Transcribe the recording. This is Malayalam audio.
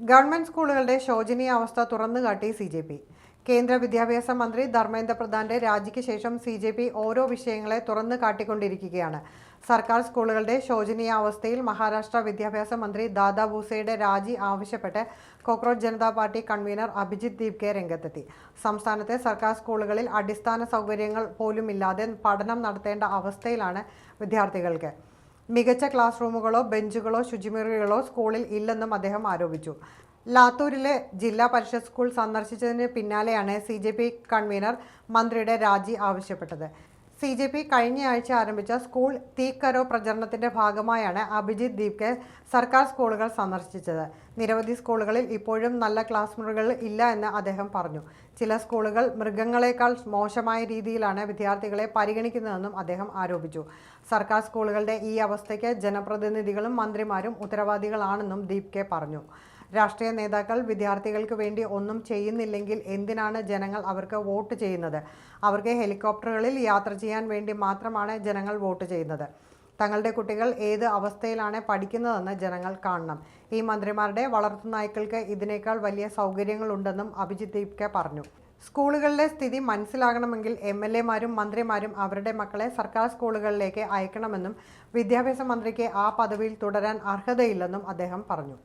ഗവൺമെന്റ് സ്കൂളുകളുടെ ശോചനീയാവസ്ഥ തുറന്നുകാട്ടി CJP. കേന്ദ്ര വിദ്യാഭ്യാസ മന്ത്രി ധർമ്മേന്ദ്ര പ്രധാന്റെ രാജിക്ക് ശേഷം CJP ഓരോ വിഷയങ്ങളെ തുറന്നു കാട്ടിക്കൊണ്ടിരിക്കുകയാണ്. സർക്കാർ സ്കൂളുകളുടെ ശോചനീയാവസ്ഥയിൽ മഹാരാഷ്ട്ര വിദ്യാഭ്യാസ മന്ത്രി ദാദാ ഭൂസെയുടെ രാജി ആവശ്യപ്പെട്ട് cockroach Janata party convener Abhijit Dipke രംഗത്തെത്തി. സംസ്ഥാനത്തെ സർക്കാർ സ്കൂളുകളിൽ അടിസ്ഥാന സൗകര്യങ്ങൾ പോലുമില്ലാതെ പഠനം നടത്തേണ്ട അവസ്ഥയിലാണ് വിദ്യാർത്ഥികൾക്ക്. മികച്ച ക്ലാസ് റൂമുകളോ ബെഞ്ചുകളോ ശുചിമുറികളോ സ്കൂളിൽ ഇല്ലെന്നും അദ്ദേഹം ആരോപിച്ചു. ലാത്തൂരിലെ ജില്ലാ പരിഷത്ത് സ്കൂൾ സന്ദർശിച്ചതിന് പിന്നാലെയാണ് CJP കൺവീനർ മന്ത്രിയുടെ രാജി ആവശ്യപ്പെട്ടത്. CJP കഴിഞ്ഞയാഴ്ച ആരംഭിച്ച സ്കൂൾ തീക്കരോ പ്രചരണത്തിന്റെ ഭാഗമായാണ് അഭിജിത്ത് ദീപ്കെ സർക്കാർ സ്കൂളുകൾ സന്ദർശിച്ചത്. നിരവധി സ്കൂളുകളിൽ ഇപ്പോഴും നല്ല ക്ലാസ് മുറികൾ ഇല്ല എന്ന് അദ്ദേഹം പറഞ്ഞു. ചില സ്കൂളുകൾ മൃഗങ്ങളെക്കാൾ മോശമായ രീതിയിലാണ് വിദ്യാർത്ഥികളെ പരിഗണിക്കുന്നതെന്നും അദ്ദേഹം ആരോപിച്ചു. സർക്കാർ സ്കൂളുകളുടെ ഈ അവസ്ഥയ്ക്ക് ജനപ്രതിനിധികളും മന്ത്രിമാരും ഉത്തരവാദികളാണെന്നും ദീപ്കെ പറഞ്ഞു. രാഷ്ട്രീയ നേതാക്കൾ വിദ്യാർത്ഥികൾക്ക് വേണ്ടി ഒന്നും ചെയ്യുന്നില്ലെങ്കിൽ എന്തിനാണ് ജനങ്ങൾ അവർക്ക് വോട്ട് ചെയ്യുന്നത്? അവർക്ക് ഹെലികോപ്റ്ററുകളിൽ യാത്ര ചെയ്യാൻ വേണ്ടി മാത്രമാണ് ജനങ്ങൾ വോട്ട് ചെയ്യുന്നത്. തങ്ങളുടെ കുട്ടികൾ ഏത് അവസ്ഥയിലാണ് പഠിക്കുന്നതെന്ന് ജനങ്ങൾ കാണണം. ഈ മന്ത്രിമാരുടെ വളർത്തുനായ്ക്കൾക്ക് ഇതിനേക്കാൾ വലിയ സൗകര്യങ്ങളുണ്ടെന്നും അഭിജിത്ത് ദീപ്കെ പറഞ്ഞു. സ്കൂളുകളിലെ സ്ഥിതി മനസ്സിലാകണമെങ്കിൽ MLA-മാരും മന്ത്രിമാരും അവരുടെ മക്കളെ സർക്കാർ സ്കൂളുകളിലേക്ക് അയക്കണമെന്നും വിദ്യാഭ്യാസ മന്ത്രിക്ക് ആ പദവിയിൽ തുടരാൻ അർഹതയില്ലെന്നും അദ്ദേഹം പറഞ്ഞു.